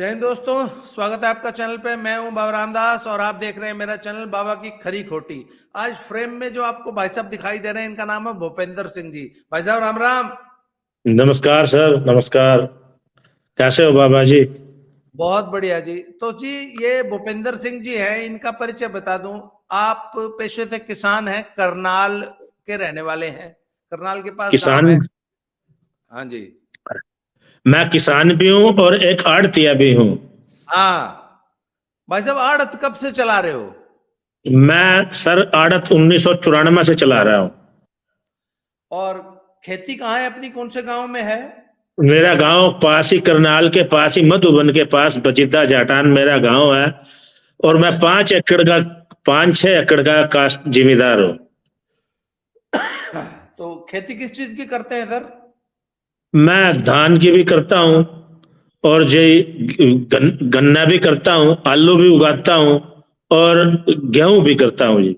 जय हिंद दोस्तों, स्वागत है आपका चैनल पे। मैं हूं बाबा रामदास और आप देख रहे हैं मेरा चैनल बाबा की खरी खोटी। आज फ्रेम में जो आपको भाई साहब दिखाई दे रहे हैं, इनका नाम है भूपेंद्र सिंह जी। भाई साहब राम राम। नमस्कार सर, नमस्कार। कैसे हो बाबा जी? बहुत बढ़िया जी। तो जी, ये भूपेंद्र सिंह जी हैं, इनका परिचय बता दूं। आप पेशे से किसान हैं, करनाल के रहने वाले हैं। करनाल के पास गांव किसान। है। हाँ जी। मैं किसान भी हूँ और एक आड़तिया भी हूँ। हाँ भाई साहब, आड़त कब से चला रहे हो? मैं सर आड़त 1994 से चला रहा हूँ। और खेती कहाँ है अपनी, कौन से गांव में है? मेरा गांव पास ही, करनाल के पास ही, मधुबन के पास बजिद्दा जाटान मेरा गांव है। और मैं अच्छा जी। 5-6 एकड़ का कास्ट जिम्मेदार हूँ। तो खेती किस चीज की करते हैं सर? मैं धान की भी करता हूँ और गन्ना भी करता हूँ, आलू भी उगाता हूँ और गेहूं भी करता हूँ जी।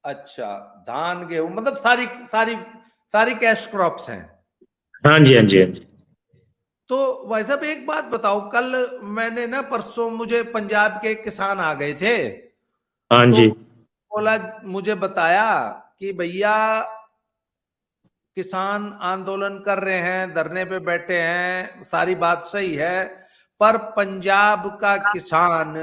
अच्छा, धान गेहूं मतलब सारी सारी सारी कैश क्रॉप्स हैं। हाँ जी, हाँ जी, हाँ जी। तो भाई साहब एक बात बताओ, कल मैंने ना परसों मुझे पंजाब के किसान आ गए थे। हाँ तो जी। बोला, मुझे बताया कि भैया किसान आंदोलन कर रहे हैं, धरने पे बैठे हैं, सारी बात सही है, पर पंजाब का किसान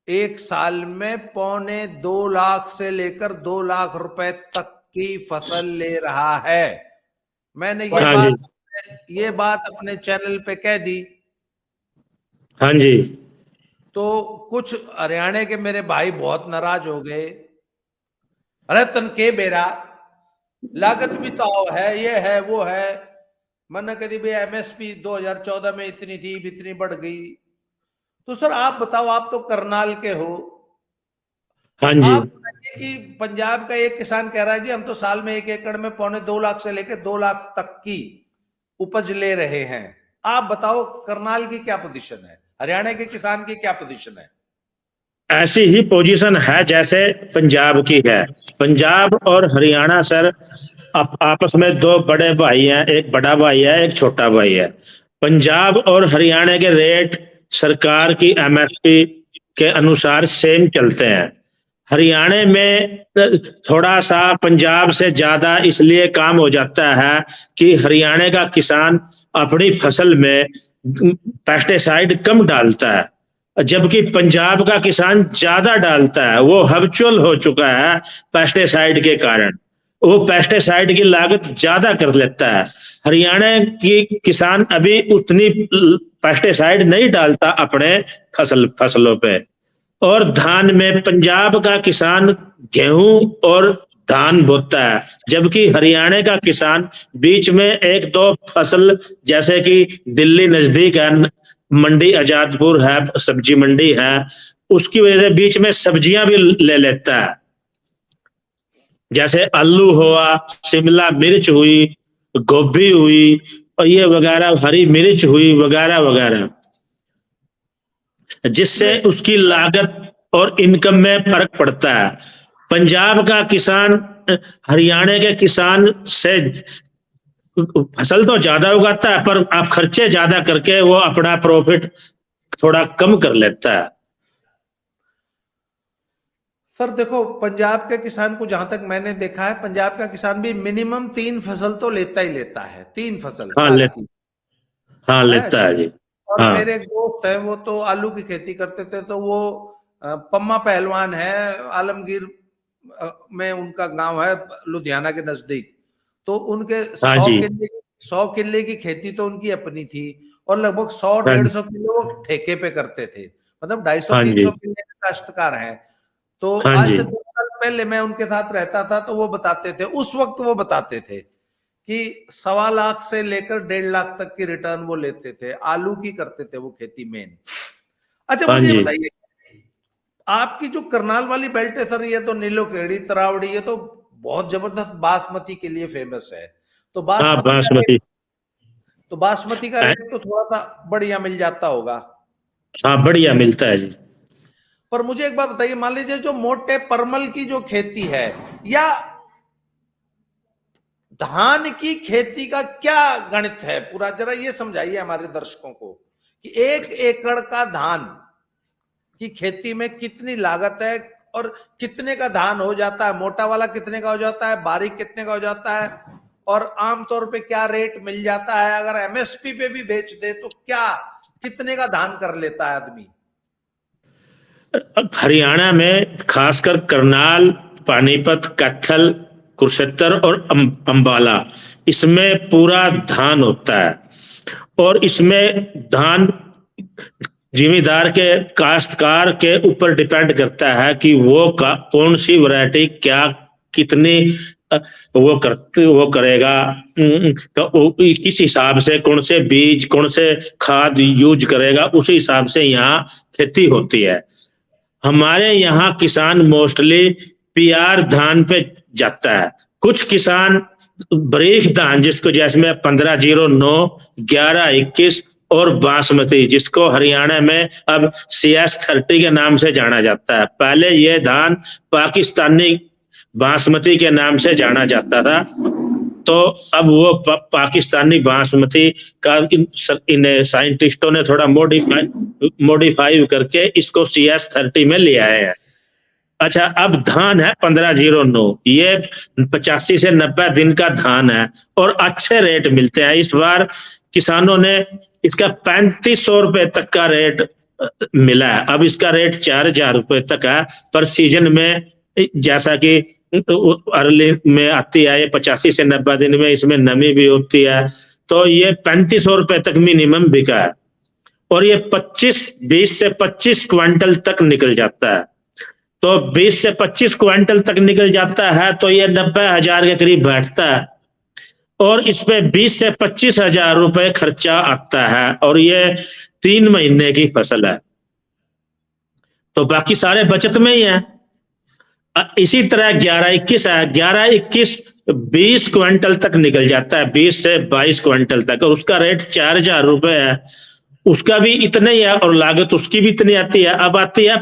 एक साल में 1.25 लाख से लेकर 2 लाख रुपए तक की फसल ले रहा है। मैंने हाँ जी। ये बात अपने चैनल पे कह दी। हाँ जी। तो कुछ हरियाणा के मेरे भाई बहुत नाराज हो गए। अरे तनके बेरा, लागत भी तो है, ये है वो है। मैंने कह दी भाई एमएसपी 2014 में इतनी थी, इतनी बढ़ गई। तो सर आप बताओ, आप तो करनाल के हो। हाँ जी। आप बताइए कि पंजाब का एक किसान कह रहा है जी हम तो साल में 1 एकड़ में 1.25 लाख से लेकर 2 लाख तक की उपज ले रहे हैं। आप बताओ करनाल की क्या पोजीशन है, हरियाणा के किसान की क्या पोजीशन है? ऐसी ही पोजीशन है जैसे पंजाब की है। पंजाब और हरियाणा सर आपस में दो बड़े भाई हैं, एक बड़ा भाई है, एक छोटा भाई है। पंजाब और हरियाणा के रेट सरकार की एमएसपी के अनुसार सेम चलते हैं। हरियाणा में थोड़ा सा पंजाब से ज्यादा इसलिए काम हो जाता है कि हरियाणा का किसान अपनी फसल में पेस्टिसाइड कम डालता है, जबकि पंजाब का किसान ज्यादा डालता है। वो हबचुअल हो चुका है पेस्टिसाइड के कारण। वो पेस्टिसाइड की लागत ज्यादा कर लेता है। हरियाणा की किसान अभी उतनी पेस्टिसाइड नहीं डालता अपने फसलों पे। और धान में पंजाब का किसान गेहूं और धान बोता है, जबकि हरियाणा का किसान बीच में एक दो फसल, जैसे कि दिल्ली नजदीक है, मंडी आजादपुर है, सब्जी मंडी है, उसकी वजह से बीच में सब्जियां भी ले लेता है। जैसे आलू हुआ, शिमला मिर्च हुई, गोभी हुई, और ये वगैरह, हरी मिर्च हुई, वगैरह वगैरह, जिससे नहीं, उसकी लागत और इनकम में फर्क पड़ता है। पंजाब का किसान हरियाणा के किसान से फसल तो ज्यादा उगाता है, पर आप खर्चे ज्यादा करके वो अपना प्रॉफिट थोड़ा कम कर लेता है। सर देखो, पंजाब के किसान को जहां तक मैंने देखा है, पंजाब का किसान भी मिनिमम 3 फसल तो लेता ही लेता है, 3 फसल हाँ साल की हाँ, है। लेता है जी। और हाँ। मेरे एक दोस्त है, वो तो आलू की खेती करते थे। तो वो पम्मा पहलवान है, आलमगीर में उनका गांव है, लुधियाना के नजदीक। तो उनके हाँ सौ जी। किले 100 किले की खेती तो उनकी अपनी थी। और लगभग 100 हाँ। 150 किलो वो ठेके पे करते थे। मतलब 250 हाँ जी। 300 किले के काश्तकार हैं। तो हाँ आज जी। से 2 साल पहले मैं उनके साथ रहता था, तो वो बताते थे, उस वक्त वो बताते थे कि 1.25 लाख से लेकर 1.5 लाख तक की रिटर्न वो लेते थे। आलू की करते थे वो खेती मेन। अच्छा हाँ मुझे ये जी। बताइए, आपकी जो करनाल वाली बेल्ट है सर, ये तो नीलोखेड़ी तरावड़ी, ये तो बहुत जबरदस्त बासमती के लिए फेमस है। तो हाँ, बासमती का रेट बासमती। तो बासमती का रेट तो थोड़ा सा बढ़िया मिल जाता होगा। हाँ, बढ़िया मिलता है जी। पर मुझे एक बात बताइए, मान लीजिए जो मोटे परमल की जो खेती है, या धान की खेती का क्या गणित है पूरा, जरा ये समझाइए हमारे दर्शकों को कि 1 एकड़ का धान की खेती में कितनी लागत है और कितने का धान हो जाता है, मोटा वाला कितने का हो जाता है, बारीक कितने का हो जाता है, और आमतौर पे क्या रेट मिल जाता है, अगर एमएसपी पे भी बेच दे तो क्या कितने का धान कर लेता है आदमी। हरियाणा में खासकर करनाल, पानीपत, कैथल, कुरुक्षेत्र और अंबाला, इसमें पूरा धान होता है। और इसमें धान जिमीदार के, काश्तकार के ऊपर डिपेंड करता है कि वो कौन सी वैरायटी क्या कितनी वो करेगा, किस हिसाब से कौन से बीज कौन से खाद यूज करेगा, उसी हिसाब से यहाँ खेती होती है। हमारे यहाँ किसान मोस्टली पीआर धान पे जाता है। कुछ किसान बरीक धान, जिसको जैसे में 1509, 1121 और बासमती, जिसको हरियाणा में अब CS30 के नाम से जाना जाता है। पहले ये धान पाकिस्तानी बासमती के नाम से जाना जाता था, तो अब वो पाकिस्तानी बासमती का इन साइंटिस्टों ने थोड़ा मॉडिफाई करके इसको CS30 में ले आए हैं। अच्छा, अब धान है 1509, ये 85 से 90 दिन का धान है और अच्छे रेट मिलते हैं। इस बार किसानों ने इसका 3500 रुपए तक का रेट मिला है। अब इसका रेट 4000 रुपए तक है, पर सीजन में जैसा कि अर्ली में आती है, ये 85 से 90 दिन में इसमें नमी भी होती है, तो ये 3500 रुपए तक मिनिमम बिका है और ये 20 से 25 क्विंटल तक निकल जाता है। तो 20 से 25 क्विंटल तक निकल जाता है तो ये 90,000 के करीब बैठता है और इस पे 20 से 25,000 रुपए खर्चा आता है और ये 3 महीने की फसल है, तो बाकी सारे बचत में ही है। इसी तरह 1121 है, 1121 20 क्विंटल तक निकल जाता है, 20 से 22 क्विंटल तक, और उसका रेट 4000 रुपए है। उसका भी इतने ही है और लागत उसकी भी इतनी आती है। अब आती है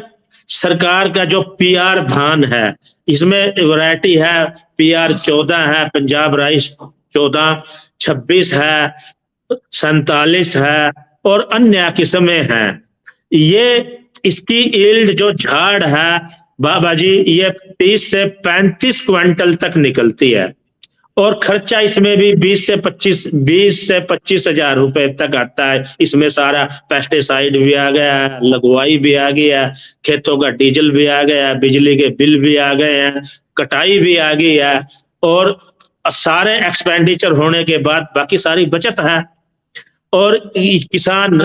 सरकार का जो पीआर धान है, इसमें वैरायटी है पीआर 14 है, पंजाब राइस 14, 26 है, 47 है और अन्य किस्में हैं। ये इसकी यील्ड जो झाड़ है बाबा जी, ये 30 से 35 क्विंटल तक निकलती है और खर्चा इसमें भी 20 से 25,000 रुपए तक आता है। इसमें सारा पेस्टिसाइड भी आ गया है, लगवाई भी आ गई है, खेतों का डीजल भी आ गया है, बिजली के बिल भी आ गए हैं, कटाई भी आ गई है और सारे एक्सपेंडिचर होने के बाद बाकी सारी बचत है। और किसान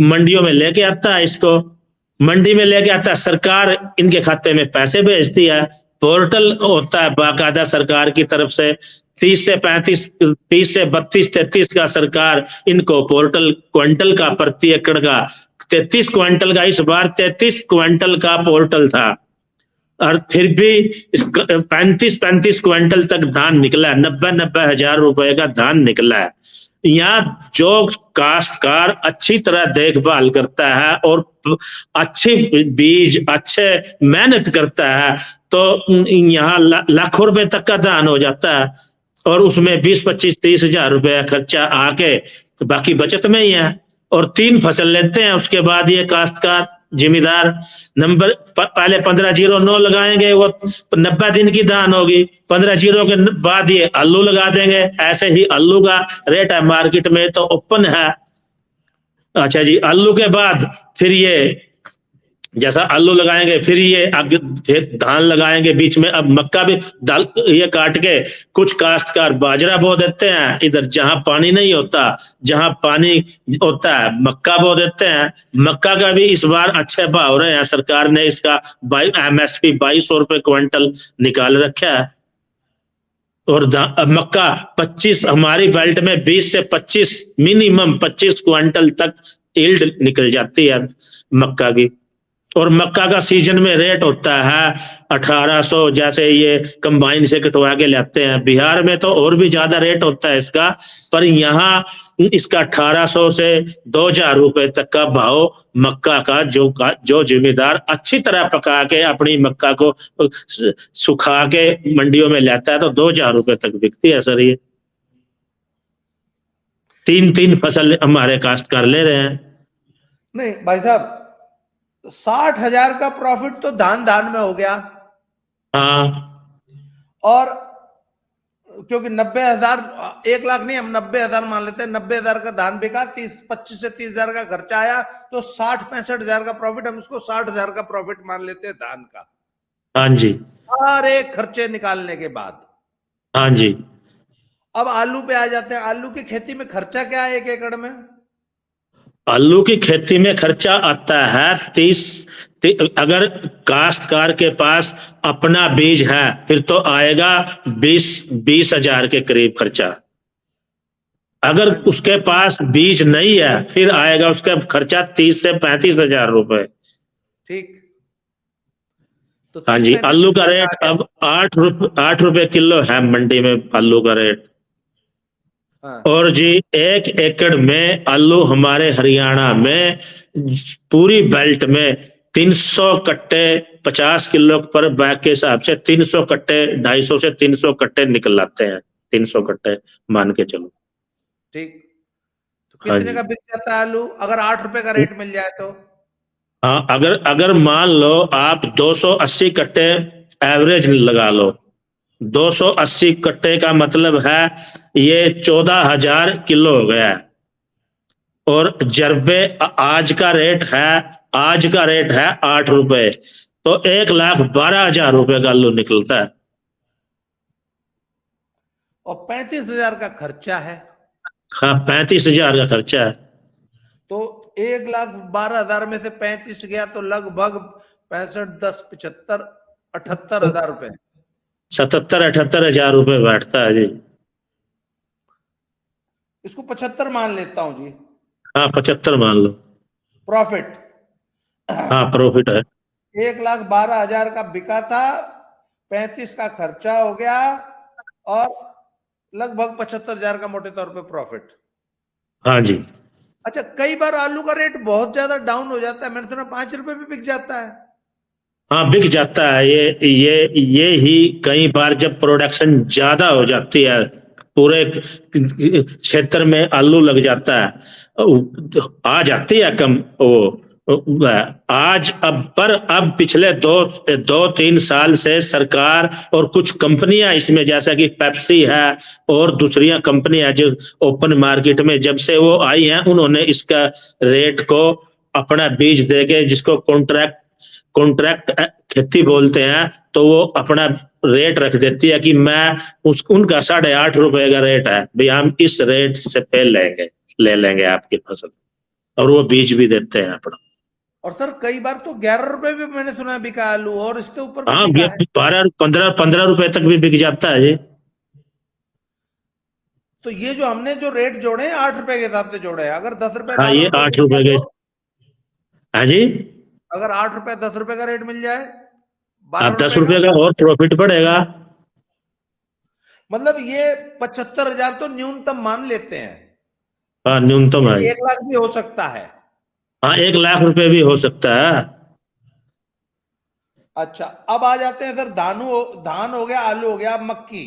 मंडियों में लेके आता है, इसको मंडी में लेके आता है, सरकार इनके खाते में पैसे भेजती है। पोर्टल होता है बाकायदा सरकार की तरफ से, 30 से 32, 33 का सरकार इनको पोर्टल क्विंटल का प्रति एकड़ का 33 क्विंटल का, इस बार 33 क्विंटल का पोर्टल था और फिर भी 35 क्विंटल तक धान निकला है, 90 हजार रुपए का धान निकला है। यहाँ जो काश्तकार अच्छी तरह देखभाल करता है और अच्छे बीज अच्छे मेहनत करता है तो यहाँ लाखों रुपए तक का धान हो जाता है और उसमें 20, 25, 30 हजार रुपया खर्चा आके तो बाकी बचत में ही है। और 3 फसल लेते हैं उसके बाद ये काश्तकार जिम्मेदार नंबर पहले 1509 लगाएंगे, वो 90 दिन की धान होगी, 15 के बाद ये आलू लगा देंगे। ऐसे ही आलू का रेट है मार्केट में तो ओपन है। अच्छा जी, आलू के बाद फिर ये जैसा आलू लगाएंगे फिर ये आगे फिर धान लगाएंगे, बीच में अब मक्का भी दाल ये काट के कुछ काश्तकार बाजरा बो देते हैं। इधर जहां पानी नहीं होता, जहां पानी होता है मक्का बो देते हैं। मक्का का भी इस बार अच्छे भाव रहे हैं, सरकार ने इसका MSP 2200 रुपए क्विंटल निकाल रखा है। और मक्का 25 हमारी बेल्ट में 20 से 25 मिनिमम 25 क्विंटल तक यील्ड निकल जाती है मक्का की। और मक्का का सीजन में रेट होता है 1800, जैसे ये कंबाइन से कटवा के लाते हैं। बिहार में तो और भी ज्यादा रेट होता है इसका, पर यहाँ इसका 1800 से 2000 रुपए तक का भाव मक्का का जो जिम्मेदार अच्छी तरह पका के अपनी मक्का को सुखा के मंडियों में लाता है तो 2000 रुपए तक बिकती है सर। ये 3 फसल हमारे काश्तकार ले रहे हैं। नहीं भाई साहब, 60,000 का प्रॉफिट तो धान में हो गया। हाँ, और क्योंकि 90,000, 1 लाख नहीं, हम 90,000 मान लेते हैं। 90,000 का धान बिका, 25 से 30,000 का खर्चा आया, तो 60-65,000 का प्रॉफिट, हम उसको 60,000 का प्रॉफिट मान लेते हैं धान का। हाँ जी, सारे खर्चे निकालने के बाद। हाँ जी। अब आलू पे आ जाते हैं। आलू की खेती में खर्चा क्या है 1 एकड़ में? आलू की खेती में खर्चा आता है 30, अगर काश्तकार के पास अपना बीज है फिर तो आएगा 20 हजार के करीब खर्चा। अगर उसके पास बीज नहीं है फिर आएगा उसका खर्चा 30 से 35,000 रुपए। ठीक। तो हाँ जी, 30-35 आलू का रेट अब 8 रुपए किलो है मंडी में आलू का रेट। हाँ। और जी 1 एकड़ में आलू हमारे हरियाणा में पूरी बेल्ट में 300 कट्टे 50 किलो पर बैग के हिसाब से 300 कट्टे 250 से 300 कट्टे निकल आते हैं। 300 कट्टे मान के चलो। ठीक। तो हाँ कितने जी, का बिक जाता है आलू अगर 8 रुपए का रेट मिल जाए तो? हाँ, अगर अगर मान लो आप 280 कट्टे एवरेज लगा लो, 280 कट्टे का मतलब है ये 14,000 किलो हो गया। और जरबे आज का रेट है 8 रुपए, तो 1,12,000 रुपए का आलू निकलता है। और 35,000 का खर्चा है। हाँ, 35,000 का खर्चा है। तो 1,12,000 में से 35 गया तो लगभग 65, 10, 75, 78,000 रुपए। 77-78 हजार रुपए बैठता है जी। इसको 75 मान लेता हूं जी, हाँ, 75 मान लो। प्रॉफिट। हाँ, प्रॉफिट है। 1,12,000 का बिका था, 35 का खर्चा हो गया, और लगभग 75,000 का मोटे तौर पे प्रॉफिट। हाँ जी। अच्छा, कई बार आलू का रेट बहुत ज्यादा डाउन हो जाता है, मैंने सुना 5 रुपए भी बिक जाता है। हाँ, बिक जाता है। ये ही कई बार जब प्रोडक्शन ज्यादा हो जाती है, पूरे क्षेत्र में आलू लग जाता है, आ जाती है कम वो आज। अब पिछले 2-3 साल से सरकार और कुछ कंपनियां इसमें, जैसा कि पेप्सी है और दूसरी कंपनियां जो ओपन मार्केट में जब से वो आई हैं, उन्होंने इसका रेट को अपना बीज देके, जिसको कॉन्ट्रैक्ट खेती बोलते हैं, तो वो अपना रेट रख देती है कि मैं उनका 8.5 रुपए का रेट है भाई, हम इस रेट से पे ले लेंगे आपकी फसल, और वो बीज भी देते हैं अपना। और सर कई बार तो 11 रुपए भी मैंने सुना बिका आलू, और इससे ऊपर भी हाँ, बिका है। 12-15 रुपए तक भी बिक जाता है जी। तो ये जो हमने जो रेट जोड़े हैं 8 रुपए के हिसाब से जोड़े हैं, अगर 10 रुपए हाँ, 12 ये रुपए 8 मिल रुपए जाए के। तो? हाँ जी, अगर 8 रुपए 10 रुपए का रेट मिल जाए, हाँ, 12 10 रुपए का, रुपए का और प्रॉफिट बढ़ेगा। मतलब ये 75,000 तो न्यूनतम मान लेते हैं। हाँ, न्यूनतम है। 1 लाख भी हो सकता है। हाँ, 1 लाख रुपए भी हो सकता है। अच्छा, अब आ जाते हैं सर, धान हो गया, आलू हो गया, अब मक्की।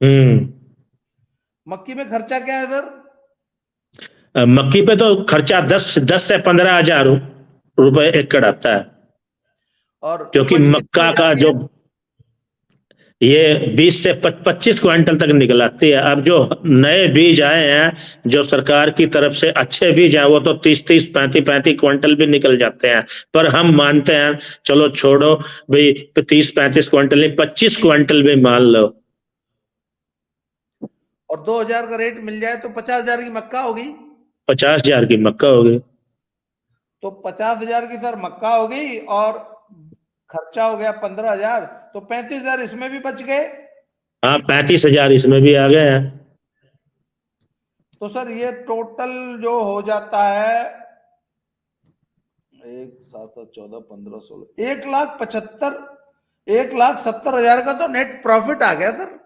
हम्म। मक्की में खर्चा क्या है सर? मक्की पे तो खर्चा 10 से 15,000 रुपए एकड़ आता है, और क्योंकि उपज कितनी हो मक्का का जाती जो है? ये 20 से 25 क्विंटल तक निकल आती है। अब जो नए बीज आए हैं, जो सरकार की तरफ से अच्छे बीज हैं, वो तो 30-30, 35-35 क्विंटल भी निकल जाते हैं। पर हम मानते हैं, चलो छोड़ो भाई, 30-35 क्विंटल नहीं, 25 क्विंटल भी मान लो। और 2,000 का रेट मिल जाए तो 50,000 की मक्का होगी। 50,000 की मक्का होगी। तो 50,000 की सर मक्का हो गई, और खर्चा हो गया 15,000, तो 35,000 इसमें भी बच गए। हाँ, 35,000 इसमें भी आ गए हैं। तो सर ये टोटल जो हो जाता है 1, 7, 7, 14, 15, 16, 1,75,000, 1,70,000 का तो नेट प्रॉफिट आ गया सर।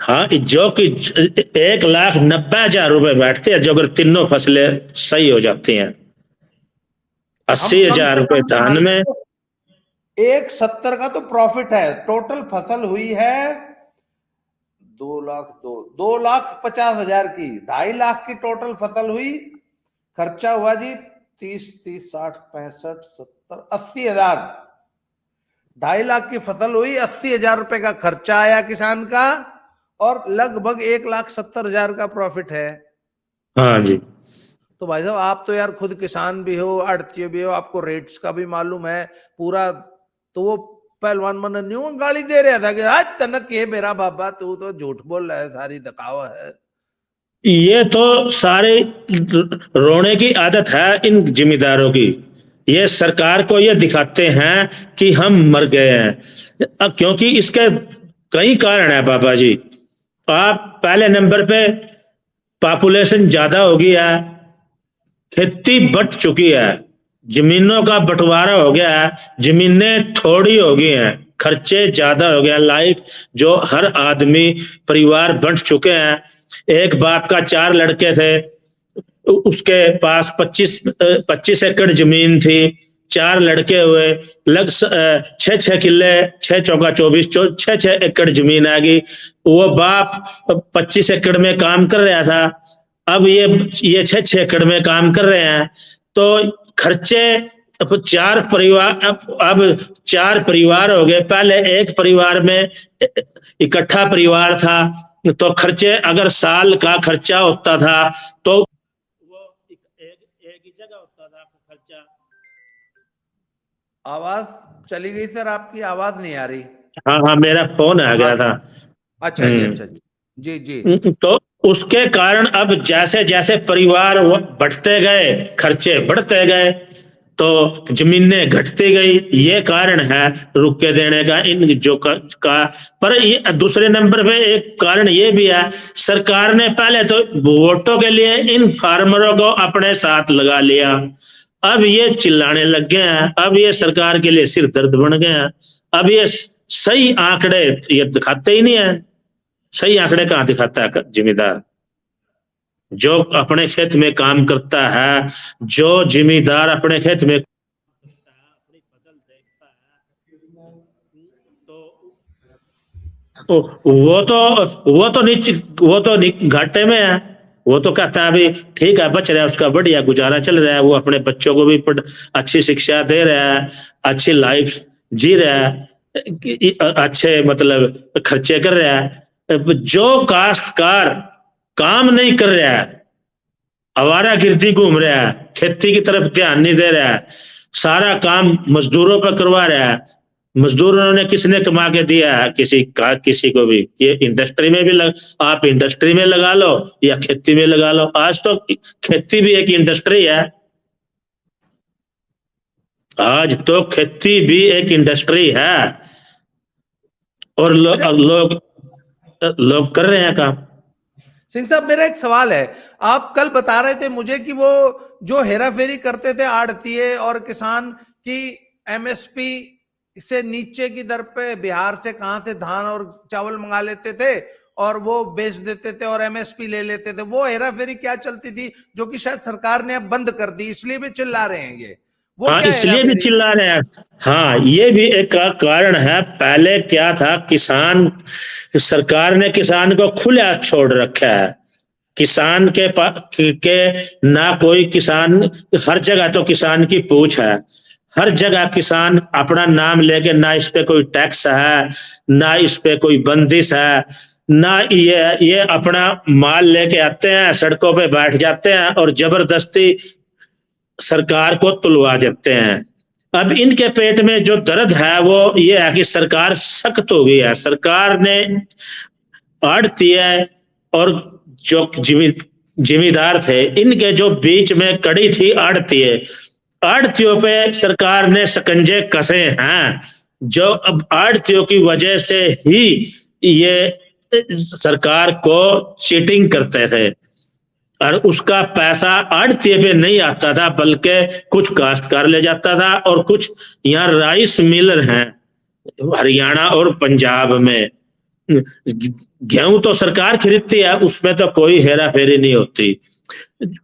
हाँ, जो कि 1,90,000 रुपए बैठते हैं, जो अगर तीनों फसलें सही हो जाती हैं। हम अस्सी कम हजार से रुपए कम मान धान में। लो 1,70 का तो प्रॉफिट है। टोटल फसल हुई है 2,50,000 की, 2.5 लाख की टोटल फसल हुई। खर्चा हुआ जी 30, 60, 65, 70, 80,000। 2.5 लाख की फसल हुई, 80,000 रुपए का खर्चा आया किसान का, और लगभग 1,70,000 का प्रॉफिट है। हाँ जी। तो भाई साहब आप तो यार खुद किसान भी हो, आड़ती भी हो, आपको रेट्स का भी मालूम है पूरा। तो वो पहलवान मन न्यू गाली दे रहा था कि आज तनक ये मेरा बाबा, तू तो झूठ बोल रहा है, सारी दिखावा है। ये तो सारे रोने की आदत है इन जिम्मेदारों की। ये सरकार को ये दिखाते हैं कि हम मर गए हैं। क्योंकि इसके कई कारण है बाबा जी। आप पहले नंबर पे पॉपुलेशन ज्यादा हो गया है, खेती बढ़ चुकी है, जमीनों का बंटवारा हो गया है, जमीनें थोड़ी हो गई हैं, खर्चे ज्यादा हो गए हैं। लाइफ जो हर आदमी परिवार बंट चुके हैं। एक बाप का 4 लड़के थे, उसके पास 25 एकड़ जमीन थी, 4 लड़के हुए, लग 6 6 किले, 6 चौका 24, 6 6 एकड़ जमीन आ गई। वो बाप 25 एकड़ में काम कर रहा था, अब ये 6 6 एकड़ में काम कर रहे हैं। तो खर्चे, अब 4 परिवार, अब 4 परिवार हो गए। पहले एक परिवार में इकट्ठा परिवार था, तो खर्चे अगर साल का खर्चा होता था तो वो एक ही जगह होता था खर्चा। आवाज चली गई सर, आपकी आवाज नहीं आ रही। हाँ हाँ, मेरा फोन आ गया था। अच्छा जी, अच्छा जी, जी जी। तो उसके कारण अब जैसे जैसे परिवार बढ़ते गए, खर्चे बढ़ते गए, तो जमीनें घटती गई। ये कारण है रुक के देने का इन जो का। पर ये दूसरे नंबर पे एक कारण ये भी है, सरकार ने पहले तो वोटों के लिए इन फार्मरों को अपने साथ लगा लिया। अब ये चिल्लाने लग गए हैं, अब ये सरकार के लिए सिर दर्द बन गए हैं। अब ये सही आंकड़े ये दिखाते ही नहीं है। सही आंकड़े कहां दिखाता है जिम्मेदार? जो अपने खेत में काम करता है, जो जिम्मेदार अपने खेत में अपनी फसल देखता है, तो वो तो घाटे में है। वो तो कहता है अभी ठीक है, बच रहा है, उसका बढ़िया गुजारा चल रहा है, वो अपने बच्चों को भी अच्छी शिक्षा दे रहा है, अच्छी लाइफ जी रहा है, अच्छे मतलब खर्चे कर रहा है। जो काश्तकार काम नहीं कर रहा है, आवारागर्दी घूम रहा है, खेती की तरफ ध्यान नहीं दे रहा है, सारा काम मजदूरों पर करवा रहा है। मजदूरों ने किसने कमा के दिया है? किसी को भी। ये इंडस्ट्री में भी आप इंडस्ट्री में लगा लो या खेती में लगा लो। आज तो खेती भी एक इंडस्ट्री है। आज तो खेती भी एक इंडस्ट्री है, और लोग कर रहे हैं काम। सिंह साहब मेरा एक सवाल है, आप कल बता रहे थे मुझे कि वो जो हेराफेरी करते थे आड़तीए और किसान की, एमएसपी से नीचे की दर पे बिहार से कहां से धान और चावल मंगा लेते थे और वो बेच देते थे और एमएसपी ले लेते थे, वो हेराफेरी क्या चलती थी जो कि शायद सरकार ने अब बंद कर दी, इसलिए भी चिल्ला रहे हैं ये, वो हाँ, क्या इसलिए भी हेराफेरी? चिल्ला रहे हैं। हाँ, ये भी एक कारण है। पहले क्या था, किसान, सरकार ने किसान को खुला छोड़ रखा है। किसान के ना कोई किसान, हर जगह तो किसान की पूछ है, हर जगह किसान अपना नाम लेके, ना इस पे कोई टैक्स है, ना इस पे कोई बंदिश है, ना ये अपना माल लेके आते हैं, सड़कों पे बैठ जाते हैं और जबरदस्ती सरकार को तुलवा देते हैं। अब इनके पेट में जो दर्द है वो ये है कि सरकार सख्त हो गई है। सरकार ने आड़तीए और जो जिम्मेदार थे, इनके जो बीच में कड़ी थी आड़तीए, आड़तियों पे सरकार ने शिकंजे कसे हैं। जो अब आड़तियों की वजह से ही ये सरकार को चीटिंग करते थे, और उसका पैसा आड़तीए पे नहीं आता था, बल्कि कुछ काश्तकार ले जाता था, और कुछ यहाँ राइस मिलर हैं हरियाणा और पंजाब में, गेहूं तो सरकार खरीदती है, उसमें तो कोई हेरा फेरी नहीं होती।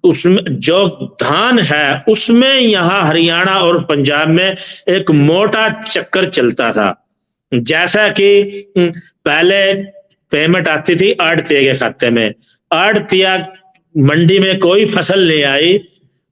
उसमें जो धान है उसमें यहाँ हरियाणा और पंजाब में एक मोटा चक्कर चलता था। जैसा कि पहले पेमेंट आती थी आड़तिया के खाते में, आड़तिया मंडी में कोई फसल ले आई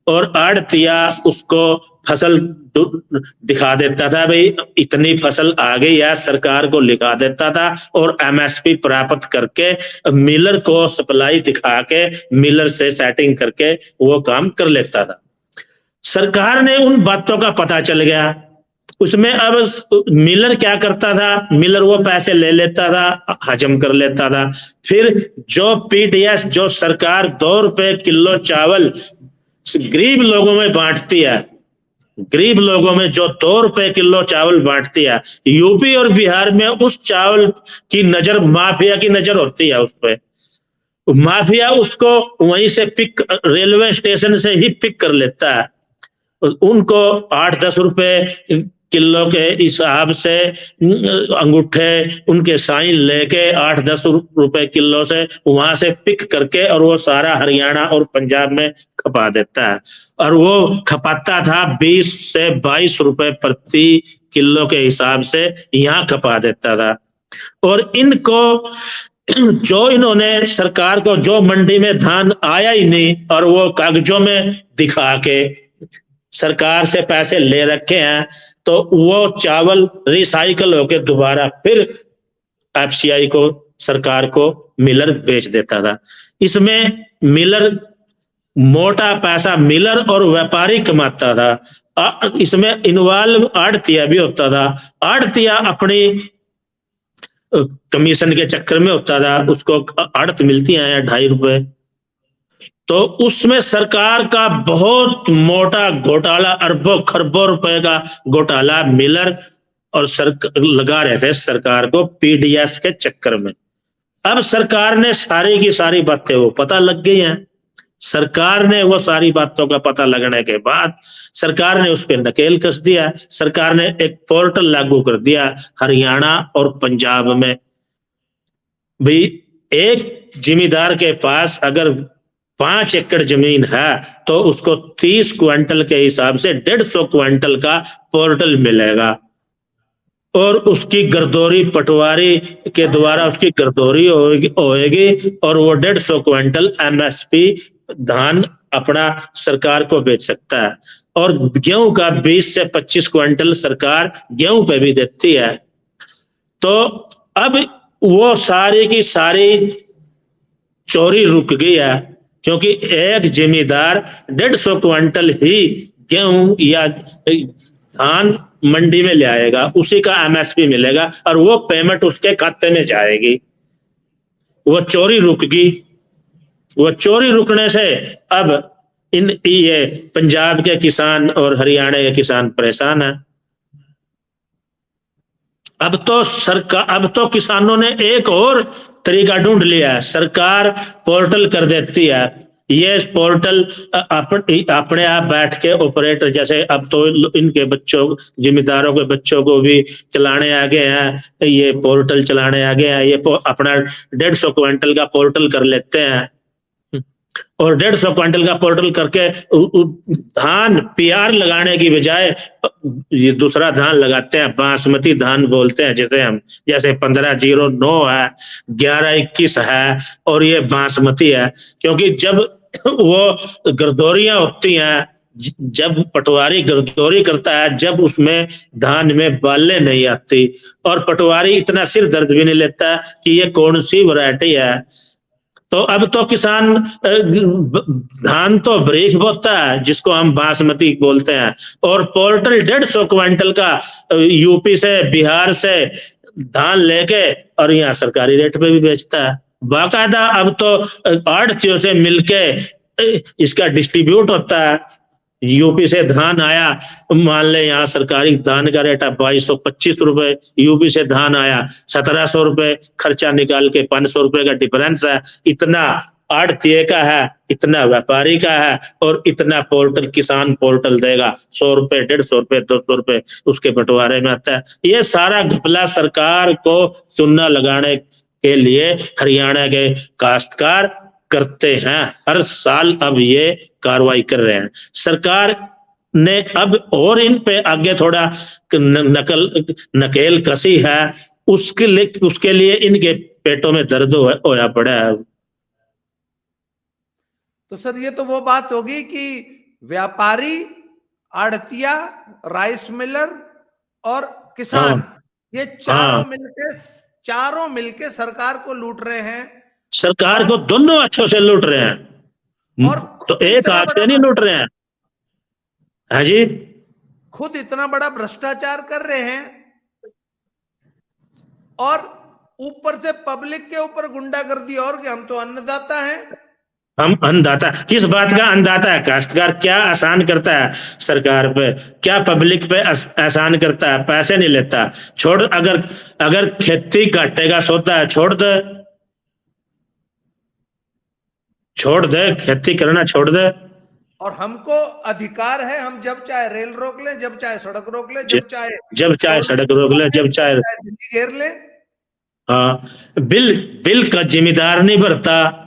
और आड़तिया उसको फसल दिखा देता था, भाई इतनी फसल आ गई है, सरकार को लिखा देता था और एमएसपी प्राप्त करके मिलर को सप्लाई दिखा के मिलर से सेटिंग करके वो काम कर लेता था। सरकार ने उन बातों का पता चल गया, उसमें अब मिलर क्या करता था, मिलर वो पैसे ले लेता था, हजम कर लेता था। फिर जो पीडीएस, जो सरकार 2 रुपए किलो चावल गरीब लोगों में बांटती है, गरीब लोगों में जो 2 रुपए किलो चावल बांटती है, यूपी और बिहार में उस चावल की नजर, माफिया की नजर होती है उस पे। माफिया उसको वहीं से पिक, रेलवे स्टेशन से ही पिक कर लेता है, उनको 8-10 रुपए किलो के हिसाब से अंगूठे उनके साइन लेके 8-10 रुपए किलो से वहां से पिक करके और वो सारा हरियाणा और पंजाब में खपा देता है। और वो खपाता था 20 से 22 रुपए प्रति किलो के हिसाब से यहाँ खपा देता था। और इनको जो इन्होंने सरकार को, जो मंडी में धान आया ही नहीं और वो कागजों में दिखा के सरकार से पैसे ले रखे हैं, तो वो चावल रिसाइकल होकर दोबारा फिर एफसीआई को, सरकार को मिलर बेच देता था। इसमें मिलर मोटा पैसा मिलर और व्यापारी कमाता था। इसमें इन्वॉल्व आड़तिया भी होता था। आड़तिया अपनी कमीशन के चक्कर में होता था, उसको आड़त मिलती है 2.5 रुपए, तो उसमें सरकार का बहुत मोटा घोटाला, अरबों खरबों रुपए का घोटाला मिलर और लगा रहे थे सरकार को पीडीएस के चक्कर में। अब सरकार ने सारी की सारी बातें वो पता लग गई हैं। सरकार ने वो सारी बातों का पता लगने के बाद सरकार ने उस पर नकेल कस दिया। सरकार ने एक पोर्टल लागू कर दिया हरियाणा और पंजाब में, भाई एक जिम्मेदार के पास अगर 5 एकड़ जमीन है तो उसको 30 क्विंटल के हिसाब से 150 क्विंटल का पोर्टल मिलेगा और उसकी गर्दौरी पटवारी के द्वारा उसकी गर्दौरी होएगी और वो 150 क्विंटल एमएसपी धान अपना सरकार को बेच सकता है। और गेहूं का 20 से 25 क्विंटल सरकार गेहूं पे भी देती है। तो अब वो सारी की सारी चोरी रुक गई है, क्योंकि एक जिम्मेदार 150 क्विंटल ही गेहूं या धान मंडी में ले आएगा, उसी का एमएसपी मिलेगा और वो पेमेंट उसके खाते में जाएगी। वो चोरी रुक गई। वो चोरी रुकने से अब ये पंजाब के किसान और हरियाणा के किसान परेशान है। अब तो किसानों ने एक और तरीका ढूंढ लिया है। सरकार पोर्टल कर देती है, ये पोर्टल अपने आप बैठ के ऑपरेटर, जैसे अब तो इनके बच्चों, जिम्मेदारों के बच्चों को भी चलाने आ गए हैं, ये पोर्टल चलाने आ गए हैं। ये अपना 150 क्विंटल का पोर्टल कर लेते हैं और 150 क्विंटल का पोर्टल करके धान पीआर लगाने की बजाय ये दूसरा धान लगाते हैं, बासमती धान बोलते हैं जिसे हम, जैसे 1509 है, 1121 है और ये बासमती है। क्योंकि जब वो गर्दौरियां होती हैं, जब पटवारी गर्दौरी करता है, जब उसमें धान में बालें नहीं आती और पटवारी इतना सिर दर्द भी नहीं लेता कि ये कौन सी वैरायटी है। तो अब तो किसान धान तो बरीक बोता है जिसको हम बासमती बोलते हैं, और पोर्टल 150 क्विंटल का यूपी से बिहार से धान लेके और यहाँ सरकारी रेट पे भी बेचता है। बाकायदा अब तो आड़तियों से मिलके इसका डिस्ट्रीब्यूट होता है। यूपी से धान आया, मान ले यहाँ सरकारी धान का रेट है 2225 रुपए, यूपी से धान आया 1700 रुपए, खर्चा निकाल के 500 रुपए का डिफरेंस है। इतना आड़तीये का है, इतना व्यापारी का है, और इतना पोर्टल किसान पोर्टल देगा, 100 रुपए, 150 रुपए, 200 रुपए उसके बंटवारे में आता है। ये सारा घपला सरकार को चूना लगाने के लिए हरियाणा के काश्तकार करते हैं हर साल। अब ये कार्रवाई कर रहे हैं सरकार ने, अब और इन पे आगे थोड़ा नकेल कसी है, उसके लिए इनके पेटों में दर्द होया पड़ा है। तो सर ये तो वो बात होगी कि व्यापारी, आड़तिया, राइस मिलर और किसान, ये चारों मिलके सरकार को लूट रहे हैं। सरकार को दोनों अच्छों से लूट रहे हैं, और तो एक हाथ से नहीं लूट रहे हैं। हाँ जी, खुद इतना बड़ा भ्रष्टाचार कर रहे हैं और ऊपर से पब्लिक के ऊपर गुंडागर्दी, और कि हम तो अन्नदाता हैं। हम अन्नदाता, किस बात का अन्नदाता है काश्तकार? क्या आसान करता है सरकार पे, क्या पब्लिक पे आसान करता है? पैसे नहीं लेता, छोड़, अगर खेती घाटे का सौदा है छोड़ दे, खेती करना छोड़ दे। और हमको अधिकार है, हम जब चाहे रेल रोक ले, जब चाहे सड़क रोक ले, जब चाहे सड़क रोक ले, जब चाहे दिल्ली घेर ले। हाँ, बिल का जिम्मेदार नहीं भरता,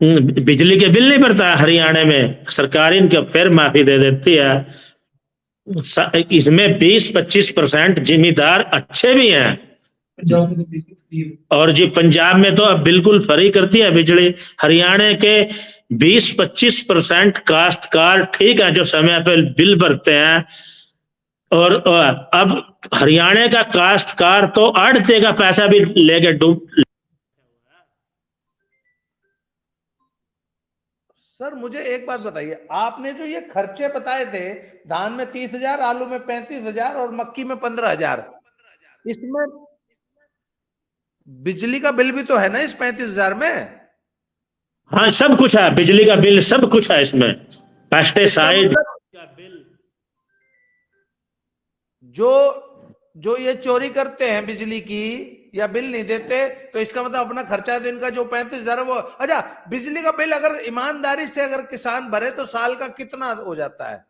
बिजली के बिल नहीं भरता हरियाणा में, सरकार इनके फिर माफी दे देती है। इसमें 20-25% जिम्मेदार अच्छे भी हैं, और जी पंजाब में तो अब बिल्कुल फ्री करती है बिजली। हरियाणा के 20-25% काश्तकार ठीक है जो समय पर बिल भरते हैं, और अब हरियाणा का काश्तकार तो आड़ते का पैसा भी लेके डूब। सर मुझे एक बात बताइए, आपने जो ये खर्चे बताए थे, धान में 30,000, आलू में 35,000 और मक्की में 15,000, इसमें बिजली का बिल भी तो है ना इस 35,000 में? हाँ सब कुछ है, बिजली का बिल सब कुछ है इसमें, पेस्टिसाइड का बिल। जो ये चोरी करते हैं बिजली की या बिल नहीं देते, तो इसका मतलब अपना खर्चा तो इनका जो 35,000 है वो, अच्छा बिजली का बिल अगर ईमानदारी से अगर किसान भरे तो साल का कितना हो जाता है?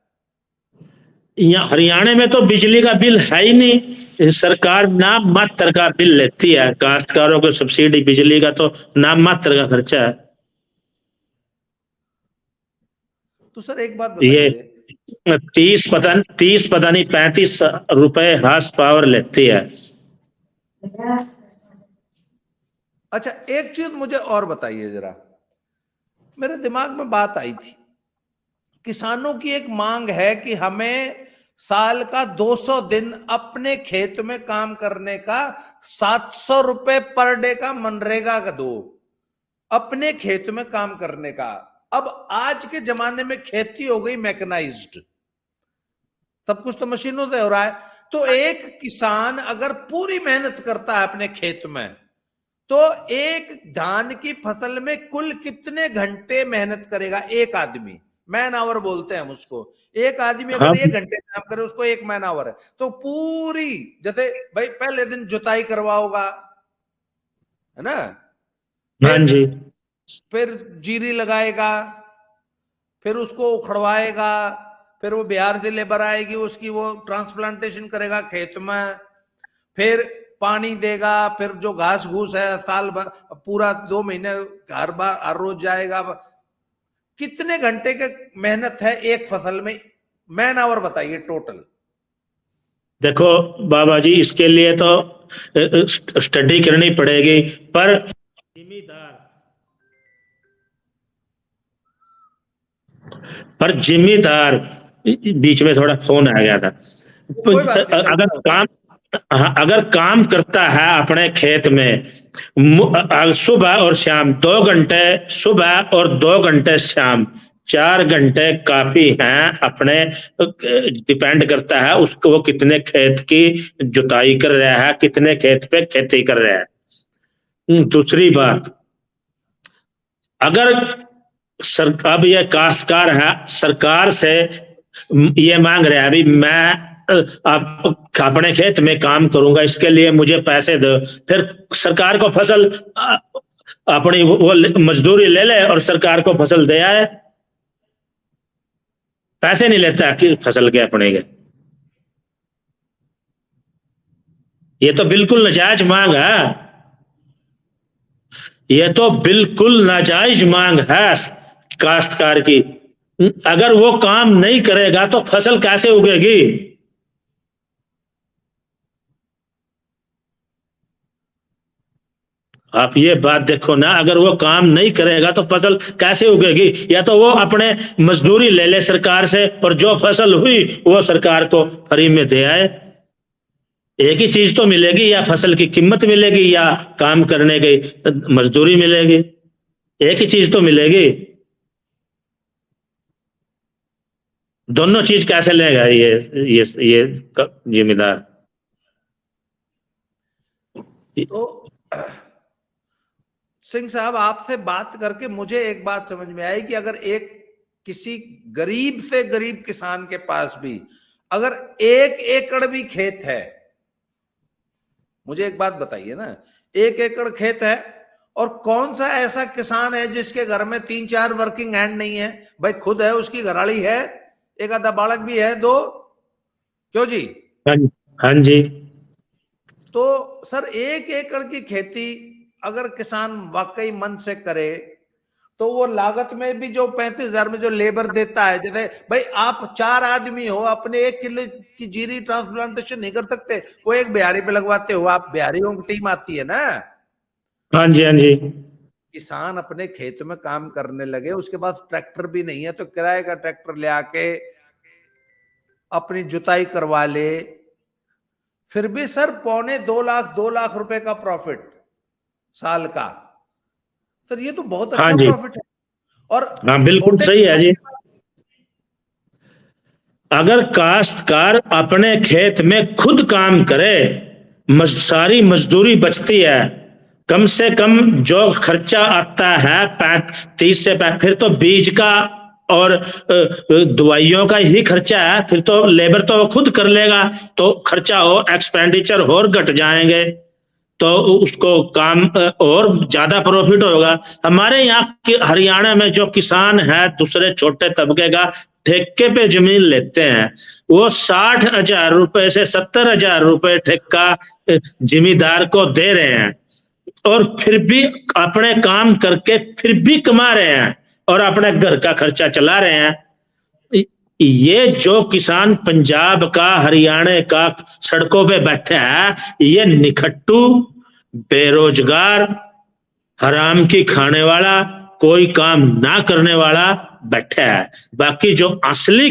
यहाँ हरियाणा में तो बिजली का बिल है ही नहीं, सरकार नाम मात्र का बिल लेती है, काश्तकारों को सब्सिडी बिजली का तो नाम मात्र का खर्चा है। तो सर एक बात बताइए, ये 30 पता नहीं 35 रुपए हार्स पावर लेती है। अच्छा एक चीज मुझे और बताइए जरा, मेरे दिमाग में बात आई थी, किसानों की एक मांग है कि हमें साल का 200 दिन अपने खेत में काम करने का 700 रुपए पर डे का मनरेगा का दो, अपने खेत में काम करने का। अब आज के जमाने में खेती हो गई मैकेनाइज्ड, सब कुछ तो मशीनों से हो रहा है, तो एक किसान अगर पूरी मेहनत करता है अपने खेत में, तो एक धान की फसल में कुल कितने घंटे मेहनत करेगा एक आदमी? मैन आवर बोलते हैं हम उसको। एक आदमी अगर 1 घंटे काम करे उसको 1 मैन आवर है। तो पूरी, जैसे भाई पहले दिन जुताई करवाओगा, है ना, हाँ जी, फिर जीरी लगाएगा, फिर उसको उखड़वाएगा, फिर वो बिहार से लेबर आएगी, उसकी वो ट्रांसप्लांटेशन करेगा खेत में, फिर पानी देगा, फिर जो घास घूस है साल भर पूरा 2 महीने हर बार हर रोज जाएगा। कितने घंटे की मेहनत है एक फसल में? मैन आवर बताइए टोटल। देखो बाबा जी, इसके लिए तो स्टडी करनी पड़ेगी, पर जिम्मेदार बीच में थोड़ा फोन आ गया था। अगर काम करता है अपने खेत में सुबह और शाम 2 घंटे सुबह और 2 घंटे शाम, 4 घंटे काफी हैं अपने, डिपेंड करता है उसको वो कितने खेत की जुताई कर रहा है, कितने खेत पे खेती कर रहा है। दूसरी बात, अगर अब ये काश्तकार है, सरकार से ये मांग रहा है अभी मैं आप अपने खेत में काम करूंगा, इसके लिए मुझे पैसे दो, फिर सरकार को फसल अपनी वो मजदूरी ले ले और सरकार को फसल दे आए, पैसे नहीं लेता कि फसल के अपने के। ये तो बिल्कुल नाजायज मांग है, ये तो बिल्कुल नाजायज मांग है काश्तकार की। अगर वो काम नहीं करेगा तो फसल कैसे उगेगी? आप ये बात देखो ना, अगर वो काम नहीं करेगा तो फसल कैसे उगेगी? या तो वो अपने मजदूरी ले ले सरकार से और जो फसल हुई वो सरकार को फ्री में दे आए। एक ही चीज तो मिलेगी, या फसल की कीमत मिलेगी या काम करने की मजदूरी मिलेगी, एक ही चीज तो मिलेगी। दोनों चीज कैसे लेगा ये जिम्मेदार? तो सिंह साहब, आपसे बात करके मुझे एक बात समझ में आई कि अगर एक किसी गरीब से गरीब किसान के पास भी अगर 1 एकड़ भी खेत है, मुझे एक बात बताइए ना, 1 एकड़ खेत है और कौन सा ऐसा किसान है जिसके घर में 3-4 वर्किंग हैंड नहीं है? भाई खुद है, उसकी घराड़ी है, एक आधा बालक भी है, 2, क्यों जी? हाँ जी। तो सर 1 एकड़ की खेती अगर किसान वाकई मन से करे तो वो लागत में भी जो 35,000 में जो लेबर देता है, जैसे भाई आप 4 आदमी हो, अपने 1 किलो की जीरी ट्रांसप्लांटेशन नहीं कर सकते, वो एक बिहारी पे लगवाते हो, आप बिहारियों की टीम आती है ना। हाँ जी, हाँ जी। किसान अपने खेत में काम करने लगे, उसके पास ट्रैक्टर भी नहीं है तो किराए का ट्रैक्टर ले आके अपनी जुताई करवा ले, फिर भी सर 2.25 लाख रुपए का प्रॉफिट साल का। सर ये तो बहुत हाँ अच्छा जी, प्रॉफिट है। और हाँ बिल्कुल छोटे सही है जी। अगर काश्तकार अपने खेत में खुद काम करे, सारी मजदूरी बचती है, कम से कम जो खर्चा आता है 30 से फिर तो बीज का और दवाइयों का ही खर्चा है, फिर तो लेबर तो वो खुद कर लेगा, तो खर्चा हो एक्सपेंडिचर और घट जाएंगे, तो उसको काम और ज्यादा प्रॉफिट होगा। हमारे यहाँ हरियाणा में जो किसान है दूसरे छोटे तबके का, ठेके पे जमीन लेते हैं, वो 60,000 रुपए से 70,000 रुपए ठेका जिमीदार को दे रहे हैं, और फिर भी अपने काम करके फिर भी कमा रहे हैं और अपने घर का खर्चा चला रहे हैं। ये जो किसान पंजाब का, हरियाणा का सड़कों पे बैठे है, ये निखट्टू, बेरोजगार, हराम की खाने वाला, कोई काम ना करने वाला बैठा है। बाकी जो असली